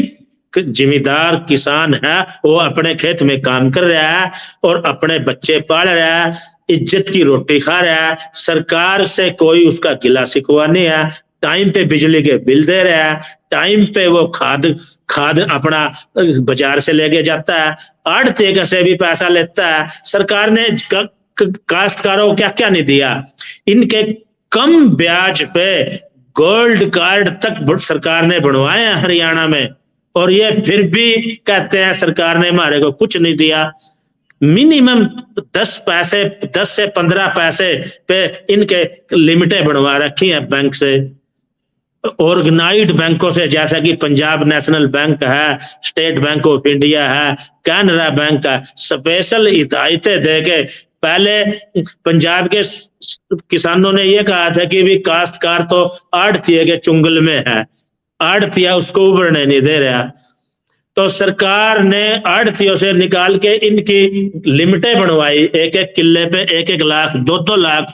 जिम्मेदार किसान है वो अपने खेत में काम कर रहा है और अपने बच्चे पाल रहा है, इज्जत की रोटी खा रहा है, सरकार से कोई उसका गिला शिकवा नहीं है, टाइम पे बिजली के बिल दे रहा है, टाइम पे वो खाद अपना बाजार से लेके जाता है, आड़ती से भी पैसा लेता है। सरकार ने काश्तकारों को क्या क्या नहीं दिया, इनके कम ब्याज पे गोल्ड कार्ड तक सरकार ने बनवाए हैं हरियाणा में, और ये फिर भी कहते हैं सरकार ने हमारे को कुछ नहीं दिया। मिनिमम 10 पैसे, 10 से 15 पैसे पे इनके लिमिटें बनवा रखी हैं बैंक से, ऑर्गेनाइज्ड बैंकों से, जैसा कि पंजाब नेशनल बैंक है, स्टेट बैंक ऑफ इंडिया है, कैनरा बैंक है, स्पेशल हिदायतें देके। पहले पंजाब के किसानों ने यह कहा था कि भी काश्तकार तो आड़तिया के चुंगल में है, आड़तिया उसको उभरने नहीं दे रहा, तो सरकार ने आड़तियों से निकाल के इनकी लिमिटें बनवाई, 1-1 किले पे 1-1 लाख, 2-2 लाख,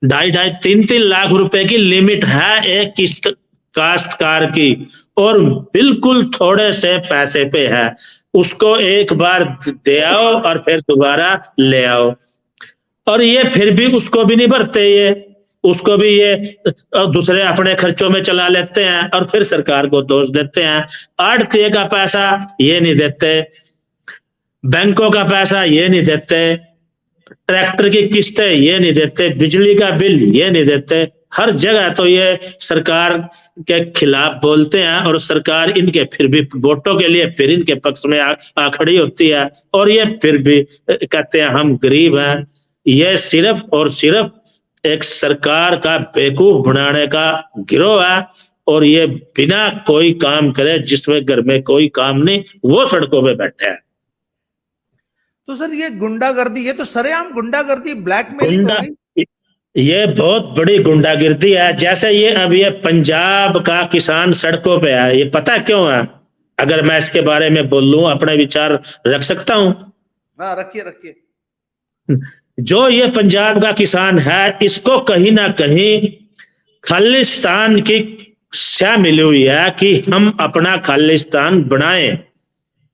2.5-2.5, 3-3 लाख रुपए की लिमिट है एक काश्तकार की, और बिल्कुल थोड़े से पैसे पे है, उसको एक बार दे आओ और फिर दोबारा ले आओ, और ये फिर भी उसको भी नहीं भरते, ये उसको भी ये दूसरे अपने खर्चों में चला लेते हैं और फिर सरकार को दोष देते हैं। आड़तिए का पैसा ये नहीं देते, बैंकों का पैसा ये नहीं देते, ट्रैक्टर की किस्तें ये नहीं देते, बिजली का बिल ये नहीं देते, हर जगह तो ये सरकार के खिलाफ बोलते हैं और सरकार इनके फिर भी वोटों के लिए फिर इनके पक्ष में आ खड़ी होती है, और ये फिर भी कहते हैं हम गरीब हैं। ये सिर्फ और सिर्फ एक सरकार का बेवकूफ बनाने का गिरोह है, और ये बिना कोई काम करे, जिसमें घर में कोई काम नहीं, वो सड़कों पे बैठे हैं। तो सर ये गुंडागर्दी, ये तो सरेआम गुंडागर्दी, ब्लैकमेलिंग हो गुंडा, गई। ये बहुत बड़ी गुंडागिर्दी है। जैसे ये पंजाब का किसान सड़कों पे है, ये पता क्यों है? अगर मैं इसके बारे में बोलूं, अपने विचार रख सकता हूं? हाँ रखिए रखिए। जो ये पंजाब का किसान है, इसको कहीं ना कहीं खालिस्तान की स्या मिली हुई है कि हम अपना खालिस्तान बनाएं।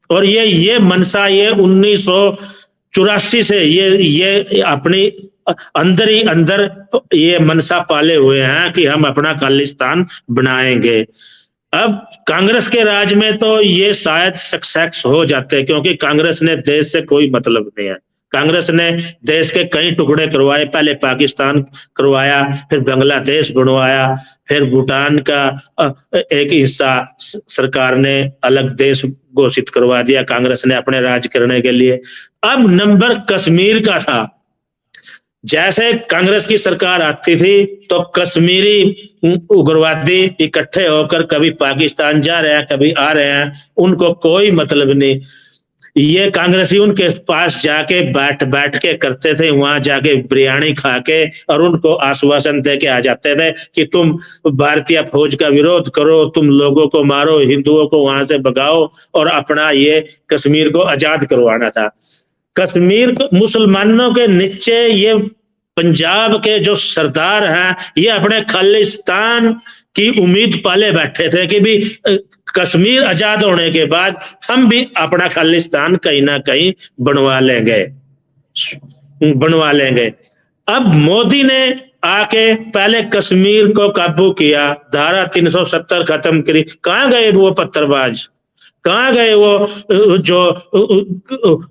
और ये मनसा, ये 1984 से ये अपनी अंदर ही अंदर ये मनसा पाले हुए हैं कि हम अपना खालिस्तान बनाएंगे। अब कांग्रेस के राज में तो ये शायद सक्सेस हो जाते हैं, क्योंकि कांग्रेस ने देश से कोई मतलब नहीं है। कांग्रेस ने देश के कई टुकड़े करवाए, पहले पाकिस्तान करवाया, फिर बांग्लादेश बनवाया, फिर भूटान का एक हिस्सा सरकार ने अलग देश घोषित करवा दिया कांग्रेस ने अपने राज करने के लिए। अब नंबर कश्मीर का था। जैसे कांग्रेस की सरकार आती थी तो कश्मीरी उग्रवादी इकट्ठे होकर कभी पाकिस्तान जा रहे हैं, कभी आ रहे हैं, उनको कोई मतलब नहीं। ये कांग्रेसी उनके पास जाके बैठ के करते थे, वहां जाके बिरयानी खा के, और उनको आश्वासन दे के आ जाते थे कि तुम भारतीय फौज का विरोध करो, तुम लोगों को मारो, हिंदुओं को वहां से भगाओ, और अपना ये कश्मीर को आजाद करवाना था। कश्मीर को मुसलमानों के नीचे ये पंजाब के जो सरदार हैं, ये अपने खालिस्तान की उम्मीद पाले बैठे थे कि भी कश्मीर आजाद होने के बाद हम भी अपना खालिस्तान कहीं ना कहीं बनवा लेंगे। अब मोदी ने आके पहले कश्मीर को काबू किया, धारा 370 खत्म करी। कहां गए वो पत्थरबाज? कहां गए वो जो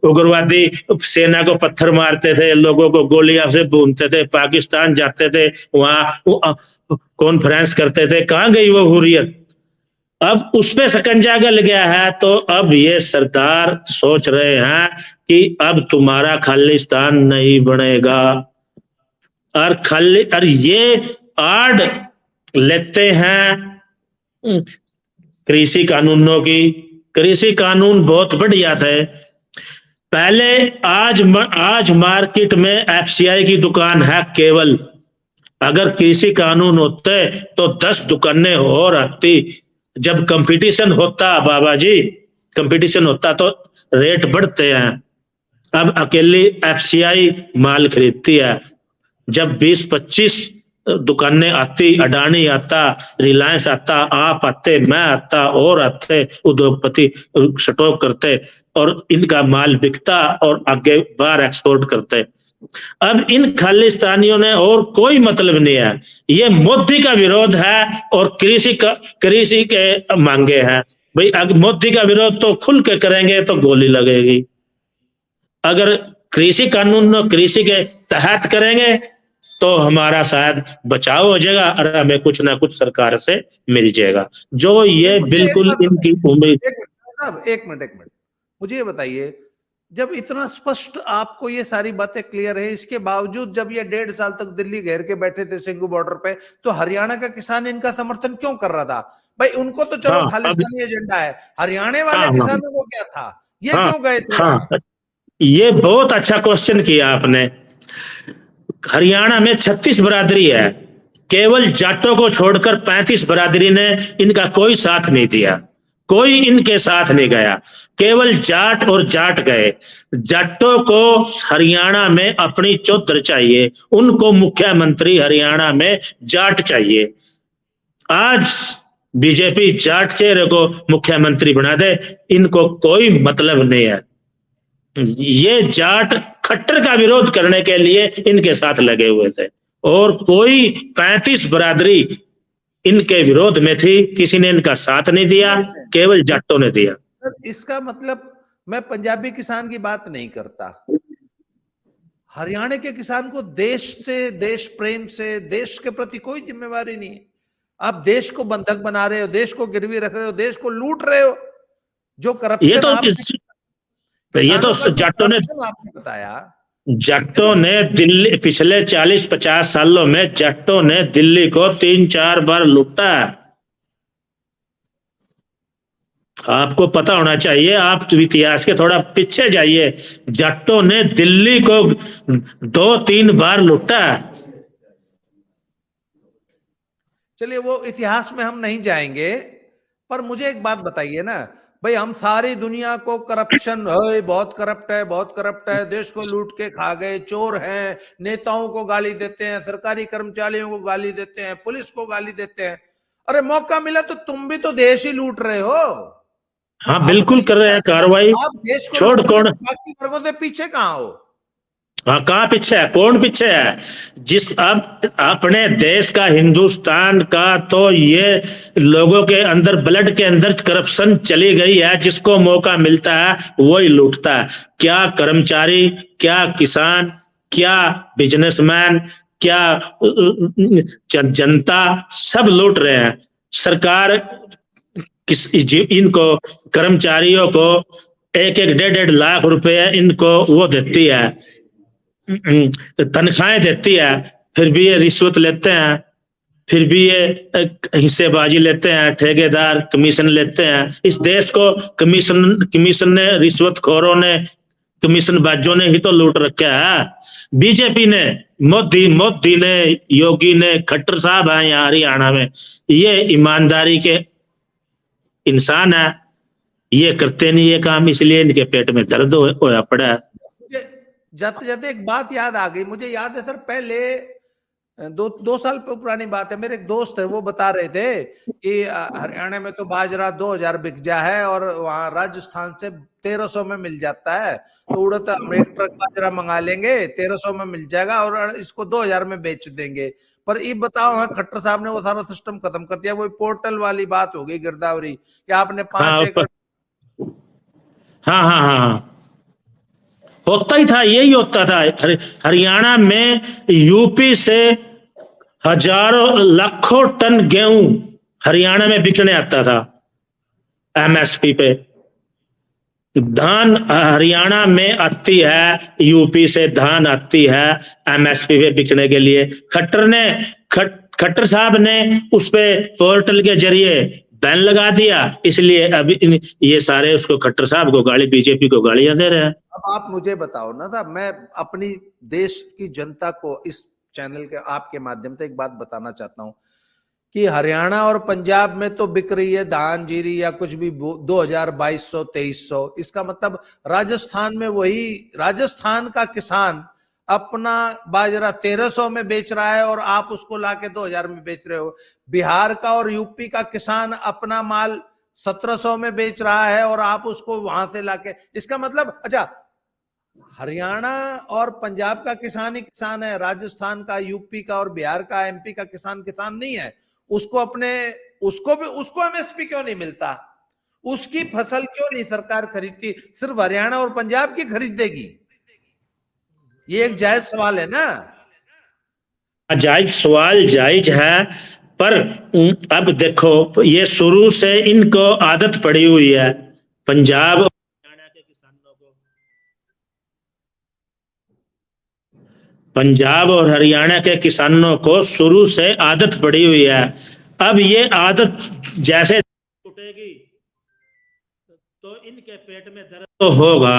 उग्रवादी सेना को पत्थर मारते थे, लोगों को गोलियां से भूनते थे, पाकिस्तान जाते थे, वहां कॉन्फ्रेंस करते थे? कहां गई वो हुर्रियत? अब उस पे शकंजा गल गया है। तो अब ये सरदार सोच रहे हैं कि अब तुम्हारा खालिस्तान नहीं बनेगा, और ये आड़ लेते हैं कृषि कानूनों की। कृषि कानून बहुत बढ़िया थे पहले। आज मार्केट में एफसीआई की दुकान है केवल। अगर कृषि कानून होते तो 10 दुकानें और आती। जब कंपटीशन होता बाबा जी, कंपटीशन होता तो रेट बढ़ते हैं। अब अकेली एफसीआई माल खरीदती है। जब 20-25 दुकानें आती, अडानी आता, रिलायंस आता, आप आते, मैं आता, और आते, उद्योगपति स्टॉक करते, और इनका माल बिकता और आगे बाहर एक्सपोर्ट करते। अब इन खालिस्तानियों ने और कोई मतलब नहीं है। ये मोदी का विरोध है और कृषि के मांगे हैं। भाई अगर मोदी का विरोध तो खुल के करेंगे तो गोली लगेगी। अगर कृषि कानून कृषि के तहत करेंगे तो हमारा शायद बचाव हो जाएगा और हमें कुछ ना कुछ सरकार से मिल जाएगा। जो ये बिल्कुल इनकी उम्मीद। एक मिनट मुझे ये बताइए, जब इतना स्पष्ट आपको ये सारी बातें क्लियर है, इसके बावजूद जब ये 1.5 साल तक दिल्ली घेर के बैठे थे सिंघू बॉर्डर पे, तो हरियाणा का किसान इनका समर्थन क्यों कर रहा था? भाई उनको तो चलो खालिस्तानी एजेंडा है, हरियाणा वाले किसानों को क्या था? ये क्यों गए थे? ये बहुत अच्छा क्वेश्चन किया आपने। हरियाणा में 36 बरादरी है, केवल जाटों को छोड़कर 35 बरादरी ने इनका कोई साथ नहीं दिया, कोई इनके साथ नहीं गया, केवल जाट और जाट गए। जाटों को हरियाणा में अपनी चौधर चाहिए, उनको मुख्यमंत्री हरियाणा में जाट चाहिए। आज बीजेपी जाट चेहरे को मुख्यमंत्री बना दे, इनको कोई मतलब नहीं है। ये जाट खट्टर का विरोध करने के लिए इनके साथ लगे हुए थे, और कोई 35 बरादरी इनके विरोध में थी, किसी ने इनका साथ नहीं दिया, केवल जाटों ने दिया। इसका मतलब मैं पंजाबी किसान की बात नहीं करता, हरियाणा के किसान को देश से, देश प्रेम से, देश के प्रति कोई जिम्मेवारी नहीं है। आप देश को बंधक बना रहे हो, देश को गिरवी रख रहे हो, देश को लूट रहे हो। जो करप्शन ये तो जाटों ने आपने बताया, जट्टों ने दिल्ली पिछले 40-50 सालों में जट्टों ने दिल्ली को 3-4 बार लूटा है। आपको पता होना चाहिए, आप तो इतिहास के थोड़ा पीछे जाइए। जट्टों ने दिल्ली को 2-3 बार लूटा है। चलिए वो इतिहास में हम नहीं जाएंगे, पर मुझे एक बात बताइए ना भाई, हम सारी दुनिया को करप्शन है, बहुत करप्ट है, बहुत करप्ट है, देश को लूट के खा गए, चोर हैं, नेताओं को गाली देते हैं, सरकारी कर्मचारियों को गाली देते हैं, पुलिस को गाली देते हैं। अरे मौका मिला तो तुम भी तो देश ही लूट रहे हो। हाँ बिल्कुल कर रहे हैं कार्रवाई। आप देश को छोड़ कौन, बाकी वर्गों से पीछे कहाँ हो? हाँ कहाँ पीछे है, कौन पीछे है? जिस अब अपने देश का, हिंदुस्तान का, तो ये लोगों के अंदर, ब्लड के अंदर करप्शन चली गई है। जिसको मौका मिलता है वो ही लूटता है। क्या कर्मचारी, क्या किसान, क्या बिजनेसमैन, क्या जनता, सब लूट रहे हैं। सरकार इनको कर्मचारियों को 1-1, 1.5 लाख रुपए इनको वो देती है, तनख्वाहें देती है, फिर भी ये रिश्वत लेते हैं, फिर भी ये हिस्सेबाजी लेते हैं, ठेकेदार कमीशन लेते हैं। इस देश को कमीशन ने, रिश्वतखोरों ने, कमीशन बाजों ने ही तो लूट रखा है। बीजेपी ने, मोदी ने, योगी ने, खट्टर साहब है यहाँ हरियाणा में, ये ईमानदारी के इंसान है। ये करते नहीं ये काम, इसलिए इनके पेट में दर्द होया पड़ा है। जाते जाते एक बात याद आ गई, मुझे याद है सर, पहले 2 साल पुरानी बात है, मेरे एक दोस्त है वो बता रहे थे कि हरियाणा में तो बाजरा 2000 बिक जा है और वहां राजस्थान से 1300 में मिल जाता है, तो उड़द हम एक ट्रक बाजरा मंगा लेंगे, 1300 में मिल जाएगा और इसको 2000 में बेच देंगे। पर ये बताओ, खट्टर साहब ने वो सारा सिस्टम खत्म कर दिया। वो पोर्टल वाली बात हो गई गिरदावरी कि आपने 5 एकड़। हाँ हाँ हाँ, होता ही था, यही होता था। हरियाणा में यूपी से हजारों लाखों टन गेहूं हरियाणा में बिकने आता था एमएसपी पे। धान हरियाणा में आती है, यूपी से धान आती है एमएसपी पे बिकने के लिए। खट्टर साहब ने उस पे पोर्टल के जरिए बैन लगा दिया, इसलिए अभी ये सारे उसको, खट्टर साहब को गाली, बीजेपी को गालियां दे रहे हैं। अब आप मुझे बताओ ना था, मैं अपनी देश की जनता को इस चैनल के आपके माध्यम से एक बात बताना चाहता हूं कि हरियाणा और पंजाब में तो बिक रही है धान, जीरी या कुछ भी 2000, 2200, 2300। इसका मतलब राजस्थान में वही राजस्थान का किसान अपना बाजरा 1300 में बेच रहा है और आप उसको लाके 2000 में बेच रहे हो। बिहार का और यूपी का किसान अपना माल 1700 में बेच रहा है और आप उसको वहां से लाके, इसका मतलब, अच्छा हरियाणा और पंजाब का किसान ही किसान है, राजस्थान का, यूपी का और बिहार का, एमपी का किसान किसान नहीं है। उसको एमएसपी क्यों नहीं मिलता? उसकी फसल क्यों नहीं सरकार खरीदती? सिर्फ हरियाणा और पंजाब की खरीदेगी? ये एक जायज सवाल है ना। जायज सवाल, जायज है, पर अब देखो ये शुरू से इनको आदत पड़ी हुई है। पंजाब और हरियाणा के किसानों को, पंजाब और हरियाणा के किसानों को शुरू से आदत पड़ी हुई है। अब ये आदत जैसे टूटेगी तो इनके पेट में दर्द तो होगा।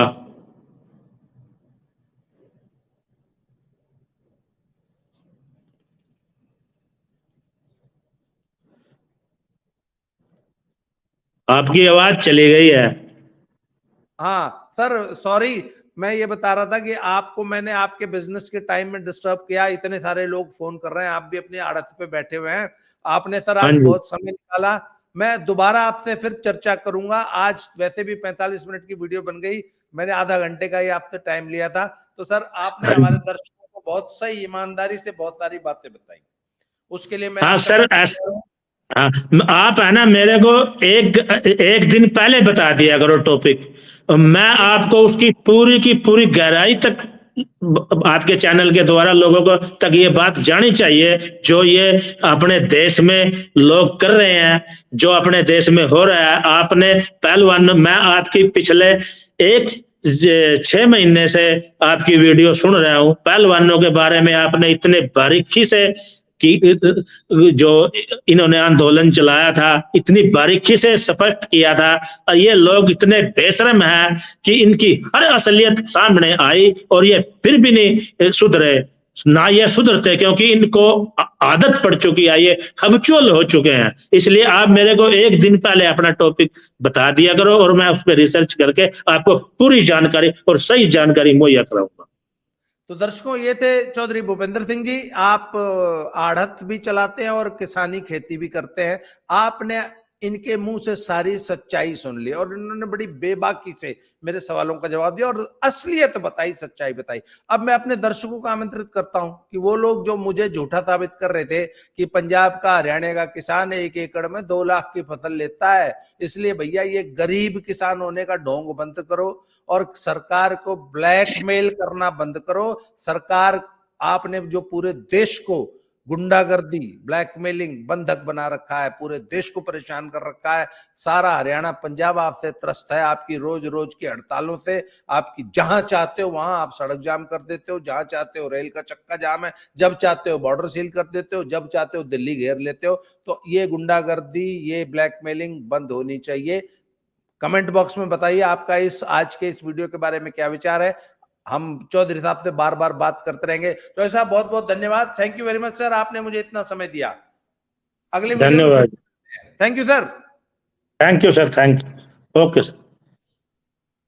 आपकी आवाज चली गई है। हाँ सर सॉरी, मैं ये बता रहा था कि आपको मैंने आपके बिजनेस के टाइम में डिस्टर्ब किया। इतने सारे लोग फोन कर रहे हैं, आप भी अपनी आड़त पे बैठे हुए हैं। आपने सर आज बहुत समय निकाला। मैं दोबारा आपसे फिर चर्चा करूंगा। आज वैसे भी 45 मिनट की वीडियो बन गई, मैंने आधा घंटे का ही आपसे टाइम लिया था। तो सर आपने हमारे दर्शकों को बहुत सही ईमानदारी से बहुत सारी बातें बताई, उसके लिए मैं हाँ सर, हाँ आप है ना, मेरे को एक दिन पहले बता दिया करो टॉपिक, मैं आपको उसकी पूरी की पूरी गहराई तक आपके चैनल के द्वारा लोगों को तक ये बात जानी चाहिए जो ये अपने देश में लोग कर रहे हैं, जो अपने देश में हो रहा है। आपने पहलवान, मैं आपकी पिछले एक 6 महीने से आपकी वीडियो सुन रहा हूं। पहलवानों के बारे में आपने इतने बारीकी से कि जो इन्होंने आंदोलन चलाया था, इतनी बारीकी से स्पष्ट किया था, और ये लोग इतने बेशरम हैं कि इनकी हर असलियत सामने आई और ये फिर भी नहीं सुधरे। ना ये सुधरते, क्योंकि इनको आदत पड़ चुकी है, ये हबचुअल हो चुके हैं। इसलिए आप मेरे को एक दिन पहले अपना टॉपिक बता दिया करो और मैं उस पर रिसर्च करके आपको पूरी जानकारी और सही जानकारी मुहैया कराऊंगा। तो दर्शकों, ये थे चौधरी भूपेंद्र सिंह जी। आप आढ़त भी चलाते हैं और किसानी खेती भी करते हैं। आपने इनके मुंह से सारी सच्चाई सुन ली और इन्होंने बड़ी बेबाकी से मेरे सवालों का जवाब दिया और असलियत बताई, सच्चाई बताई। अब मैं अपने दर्शकों को आमंत्रित करता हूं कि वो लोग जो मुझे झूठा साबित कर रहे थे कि पंजाब का, हरियाणा का किसान 1 एकड़ में 2 लाख की फसल लेता है, इसलिए भैया ये गरीब किसान होने का ढोंग बंद करो और सरकार को ब्लैकमेल करना बंद करो। सरकार, आपने जो पूरे देश को गुंडागर्दी, ब्लैकमेलिंग, बंधक बना रखा है, पूरे देश को परेशान कर रखा है। सारा हरियाणा, पंजाब आपसे त्रस्त है, आपकी रोज रोज की हड़तालों से। आपकी जहां चाहते हो वहां आप सड़क जाम कर देते हो, जहां चाहते हो रेल का चक्का जाम है, जब चाहते हो बॉर्डर सील कर देते हो, जब चाहते हो दिल्ली घेर लेते हो। तो ये गुंडागर्दी, ये ब्लैकमेलिंग बंद होनी चाहिए। कमेंट बॉक्स में बताइए आपका इस आज के इस वीडियो के बारे में क्या विचार है। हम चौधरी साहब से बार बार बात करते रहेंगे। चौधरी साहब, बहुत बहुत धन्यवाद। Thank you very much sir, आपने मुझे इतना समय दिया। अगले वीडियो में धन्यवाद। Thank you sir. Thank you sir, thank you. Okay sir.